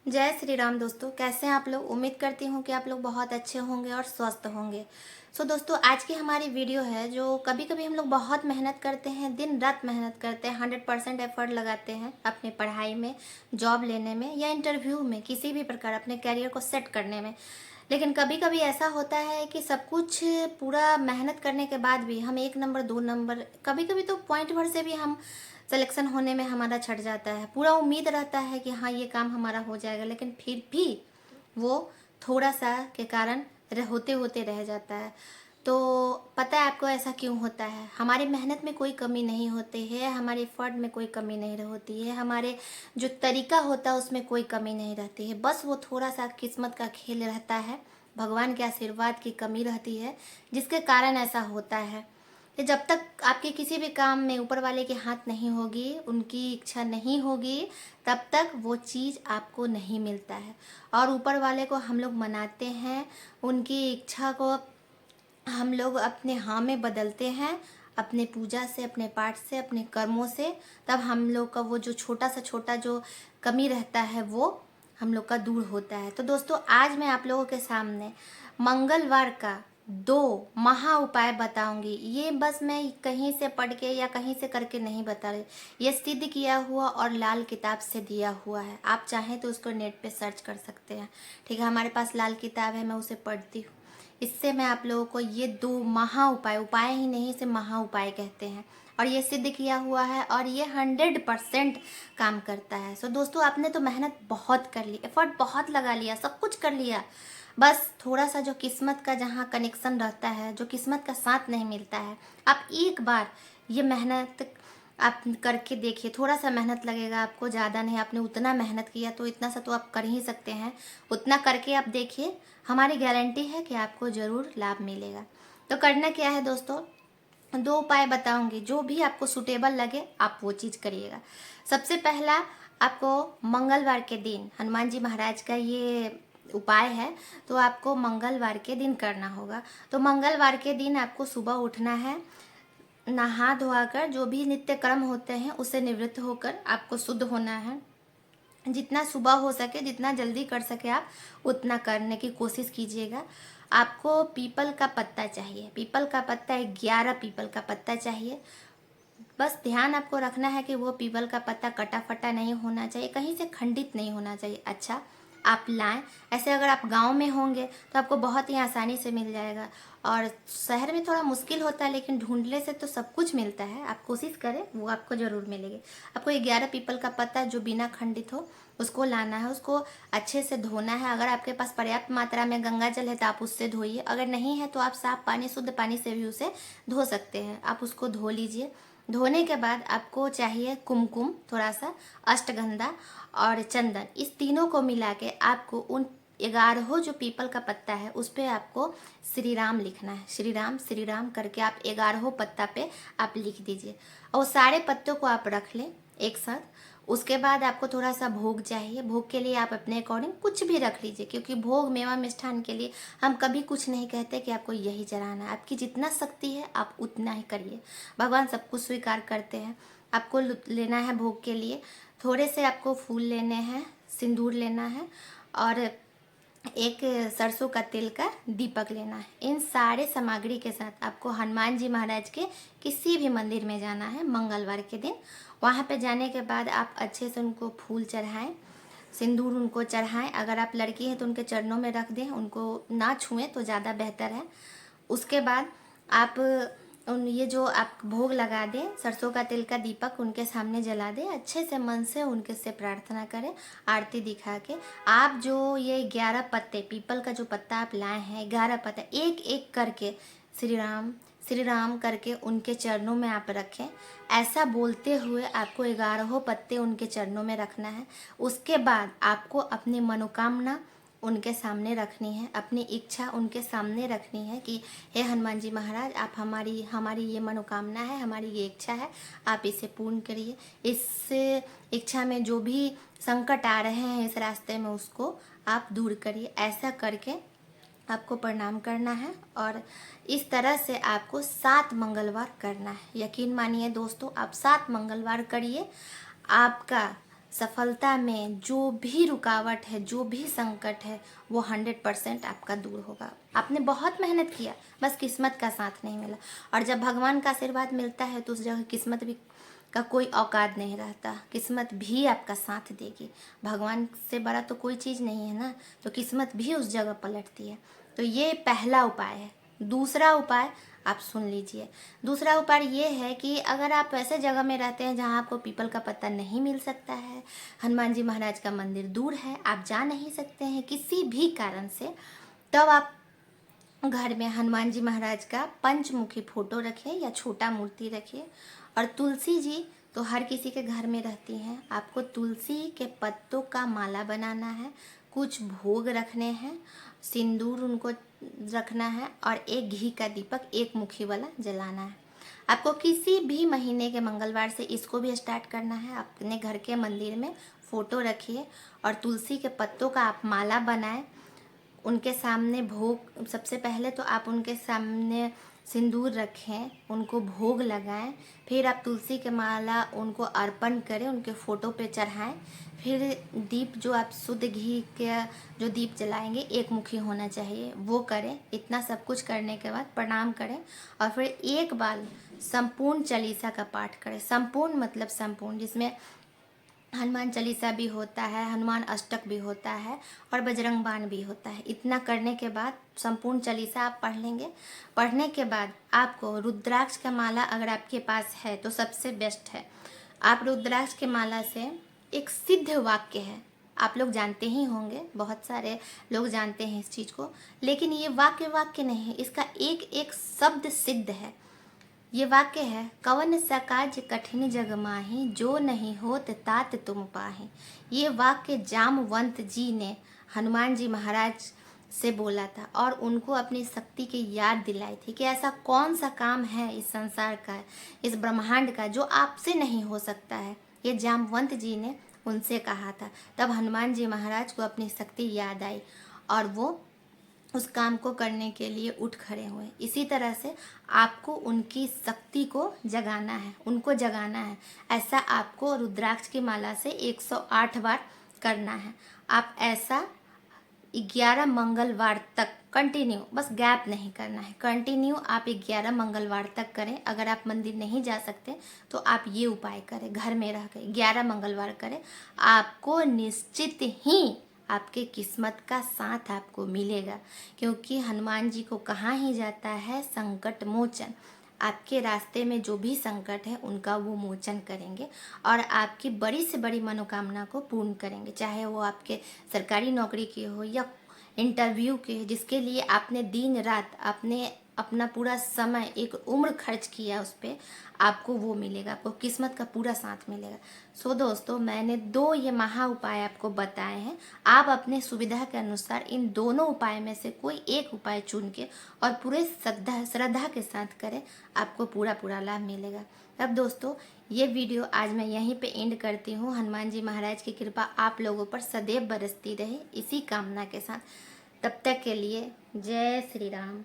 जय श्री राम दोस्तों, कैसे हैं आप लोग। उम्मीद करती हूँ कि आप लोग बहुत अच्छे होंगे और स्वस्थ होंगे। दोस्तों, आज की हमारी वीडियो है जो कभी कभी हम लोग बहुत मेहनत करते हैं, दिन रात मेहनत करते हैं, 100% एफर्ट लगाते हैं अपनी पढ़ाई में, जॉब लेने में या इंटरव्यू में, किसी भी प्रकार अपने करियर को सेट करने में। लेकिन कभी कभी ऐसा होता है कि सब कुछ पूरा मेहनत करने के बाद भी हम 1 नंबर 2 नंबर, कभी कभी तो पॉइंट भर से भी हम सिलेक्शन होने में हमारा छट जाता है। पूरा उम्मीद रहता है कि हाँ ये काम हमारा हो जाएगा, लेकिन फिर भी वो थोड़ा सा के कारण होते होते रह जाता है। तो पता है आपको ऐसा क्यों होता है? हमारी मेहनत में कोई कमी नहीं होती है, हमारे एफर्ट में कोई कमी नहीं होती है, हमारे जो तरीका होता है उसमें कोई कमी नहीं रहती है। बस वो थोड़ा सा किस्मत का खेल रहता है, भगवान के आशीर्वाद की कमी रहती है, जिसके कारण ऐसा होता है। कि जब तक आपके किसी भी काम में ऊपर वाले के हाथ नहीं होगी, उनकी इच्छा नहीं होगी, तब तक वो चीज़ आपको नहीं मिलता है। और ऊपर वाले को हम लोग मनाते हैं, उनकी इच्छा को हम लोग अपने हाँ में बदलते हैं, अपने पूजा से, अपने पाठ से, अपने कर्मों से। तब हम लोग का वो जो छोटा सा छोटा जो कमी रहता है वो हम लोग का दूर होता है। तो दोस्तों, आज मैं आप लोगों के सामने मंगलवार का 2 महा उपाय बताऊंगी। ये बस मैं कहीं से पढ़ के या कहीं से करके नहीं बता रही, ये सिद्ध किया हुआ और लाल किताब से दिया हुआ है। आप चाहें तो उसको नेट पे सर्च कर सकते हैं। ठीक है, हमारे पास लाल किताब है, मैं उसे पढ़ती हूँ। इससे मैं आप लोगों को ये 2 महा उपाय, उपाय ही नहीं, इसे महा उपाय कहते हैं, और ये सिद्ध किया हुआ है और ये 100% काम करता है। दोस्तों, आपने तो मेहनत बहुत कर ली, एफर्ट बहुत लगा लिया, सब कुछ कर लिया, बस थोड़ा सा जो किस्मत का जहाँ कनेक्शन रहता है, जो किस्मत का साथ नहीं मिलता है, आप एक बार ये मेहनत आप करके देखिए। थोड़ा सा मेहनत लगेगा आपको, ज़्यादा नहीं। आपने उतना मेहनत किया तो इतना सा तो आप कर ही सकते हैं, उतना करके आप देखिए। हमारी गारंटी है कि आपको ज़रूर लाभ मिलेगा। तो करना क्या है दोस्तों, 2 उपाय बताऊंगी, जो भी आपको सुटेबल लगे आप वो चीज़ करिएगा। सबसे पहला, आपको मंगलवार के दिन हनुमान जी महाराज का ये उपाय है, तो आपको मंगलवार के दिन करना होगा। तो मंगलवार के दिन आपको सुबह उठना है, नहा धोआकर जो भी नित्य कर्म होते हैं उससे निवृत्त होकर आपको शुद्ध होना है। जितना सुबह हो सके, जितना जल्दी कर सके आप उतना करने की कोशिश कीजिएगा। आपको पीपल का पत्ता चाहिए, पीपल का पत्ता 11 पीपल का पत्ता चाहिए। बस ध्यान आपको रखना है कि वो पीपल का पत्ता कटा फटा नहीं होना चाहिए, कहीं से खंडित नहीं होना चाहिए। अच्छा, आप लाएं। ऐसे अगर आप गांव में होंगे तो आपको बहुत ही आसानी से मिल जाएगा, और शहर में थोड़ा मुश्किल होता है, लेकिन ढूंढने से तो सब कुछ मिलता है। आप कोशिश करें, वो आपको ज़रूर मिलेगी। आपको 11 पीपल का पत्ता जो बिना खंडित हो उसको लाना है, उसको अच्छे से धोना है। अगर आपके पास पर्याप्त मात्रा में गंगा जल है तो आप उससे धोइए, अगर नहीं है तो आप साफ पानी, शुद्ध पानी से भी उसे धो सकते हैं। आप उसको धो लीजिए। धोने के बाद आपको चाहिए कुमकुम, थोड़ा सा अष्टगंधा और चंदन। इस तीनों को मिला के आपको उन 11 जो पीपल का पत्ता है उस पर आपको श्री राम लिखना है। श्री राम करके आप 11 पत्ता पे आप लिख दीजिए, और सारे पत्तों को आप रख लें एक साथ। उसके बाद आपको थोड़ा सा भोग चाहिए। भोग के लिए आप अपने अकॉर्डिंग कुछ भी रख लीजिए, क्योंकि भोग मेवा मिष्ठान के लिए हम कभी कुछ नहीं कहते कि आपको यही चढ़ाना है। आपकी जितना शक्ति है आप उतना ही करिए, भगवान सब कुछ स्वीकार करते हैं। आपको लेना है भोग के लिए, थोड़े से आपको फूल लेने हैं, सिंदूर लेना है, और एक सरसों का तेल का दीपक लेना है। इन सारे सामग्री के साथ आपको हनुमान जी महाराज के किसी भी मंदिर में जाना है मंगलवार के दिन। वहाँ पे जाने के बाद आप अच्छे से उनको फूल चढ़ाएं, सिंदूर उनको चढ़ाएं। अगर आप लड़की हैं तो उनके चरणों में रख दें, उनको ना छुएं तो ज़्यादा बेहतर है। उसके बाद आप ये जो आप भोग लगा दें, सरसों का तेल का दीपक उनके सामने जला दें, अच्छे से मन से उनके से प्रार्थना करें, आरती दिखा के। आप जो ये 11 पत्ते, पीपल का जो पत्ता आप लाए हैं, 11 पत्ते एक एक करके श्री राम करके उनके चरणों में आप रखें। ऐसा बोलते हुए आपको 11 पत्ते उनके चरणों में रखना है। उसके बाद आपको अपनी मनोकामना उनके सामने रखनी है, अपनी इच्छा उनके सामने रखनी है कि हे हनुमान जी महाराज, आप हमारी ये मनोकामना है, हमारी ये इच्छा है, आप इसे पूर्ण करिए। इस इच्छा में जो भी संकट आ रहे हैं इस रास्ते में, उसको आप दूर करिए। ऐसा करके आपको प्रणाम करना है, और इस तरह से आपको 7 मंगलवार करना है। यकीन मानिए दोस्तों, आप 7 मंगलवार करिए, आपका सफलता में जो भी रुकावट है, जो भी संकट है, वो 100% आपका दूर होगा। आपने बहुत मेहनत किया, बस किस्मत का साथ नहीं मिला। और जब भगवान का आशीर्वाद मिलता है तो उस जगह किस्मत भी का कोई औकात नहीं रहता, किस्मत भी आपका साथ देगी। भगवान से बड़ा तो कोई चीज़ नहीं है ना, तो किस्मत भी उस जगह पलटती है। तो ये पहला उपाय है। दूसरा उपाय आप सुन लीजिए। दूसरा उपाय ये है कि अगर आप ऐसे जगह में रहते हैं जहाँ आपको पीपल का पत्ता नहीं मिल सकता है, हनुमान जी महाराज का मंदिर दूर है, आप जा नहीं सकते हैं किसी भी कारण से, तब आप घर में हनुमान जी महाराज का पंचमुखी फोटो रखिए या छोटा मूर्ति रखिए। और तुलसी जी तो हर किसी के घर में रहती हैं। आपको तुलसी के पत्तों का माला बनाना है, कुछ भोग रखने हैं, सिंदूर उनको रखना है और एक घी का दीपक एक मुखी वाला जलाना है। आपको किसी भी महीने के मंगलवार से इसको भी स्टार्ट करना है। अपने घर के मंदिर में फ़ोटो रखिए और तुलसी के पत्तों का आप माला बनाएं, उनके सामने भोग, सबसे पहले तो आप उनके सामने सिंदूर रखें, उनको भोग लगाएं, फिर आप तुलसी के माला उनको अर्पण करें, उनके फ़ोटो पे चढ़ाएं। फिर दीप जो आप शुद्ध घी के जो दीप जलाएंगे एक मुखी होना चाहिए, वो करें। इतना सब कुछ करने के बाद प्रणाम करें और फिर एक बार संपूर्ण चालीसा का पाठ करें। संपूर्ण मतलब संपूर्ण, जिसमें हनुमान चालीसा भी होता है, हनुमान अष्टक भी होता है और बजरंग बाण भी होता है। इतना करने के बाद संपूर्ण चालीसा आप पढ़ लेंगे। पढ़ने के बाद आपको रुद्राक्ष का माला अगर आपके पास है तो सबसे बेस्ट है। आप रुद्राक्ष के माला से एक सिद्ध वाक्य है, आप लोग जानते ही होंगे, बहुत सारे लोग जानते हैं इस चीज़ को, लेकिन ये वाक्य नहीं है, इसका एक एक शब्द सिद्ध है। ये वाक्य है, कवन सा काज कठिन जग माही, जो नहीं होत तात तुम पाही। ये वाक्य जामवंत जी ने हनुमान जी महाराज से बोला था और उनको अपनी शक्ति की याद दिलाई थी कि ऐसा कौन सा काम है इस संसार का, इस ब्रह्मांड का, जो आपसे नहीं हो सकता है। ये जामवंत जी ने उनसे कहा था। तब हनुमान जी महाराज को अपनी शक्ति याद आई और वो उस काम को करने के लिए उठ खड़े हुए। इसी तरह से आपको उनकी शक्ति को जगाना है, उनको जगाना है। ऐसा आपको रुद्राक्ष की माला से 108 बार करना है। आप ऐसा 11 मंगलवार तक कंटिन्यू, बस गैप नहीं करना है, कंटिन्यू आप 11 मंगलवार तक करें। अगर आप मंदिर नहीं जा सकते तो आप ये उपाय करें, घर में रह कर 11 मंगलवार करें। आपको निश्चित ही आपके किस्मत का साथ आपको मिलेगा, क्योंकि हनुमान जी को कहा ही जाता है संकट मोचन। आपके रास्ते में जो भी संकट है उनका वो मोचन करेंगे और आपकी बड़ी से बड़ी मनोकामना को पूर्ण करेंगे, चाहे वो आपके सरकारी नौकरी की हो या इंटरव्यू के, जिसके लिए आपने दिन रात अपना पूरा समय, एक उम्र खर्च किया उस पर, आपको वो मिलेगा, आपको किस्मत का पूरा साथ मिलेगा। सो दोस्तों, मैंने 2 ये महा उपाय आपको बताए हैं। आप अपने सुविधा के अनुसार इन दोनों उपाय में से कोई एक उपाय चुन के और पूरे श्रद्धा के साथ करें, आपको पूरा लाभ मिलेगा। अब दोस्तों, ये वीडियो आज मैं यहीं पे एंड करती हूँ। हनुमान जी महाराज की कृपा आप लोगों पर सदैव बरसती रहे, इसी कामना के साथ। तब तक के लिए जय श्री राम।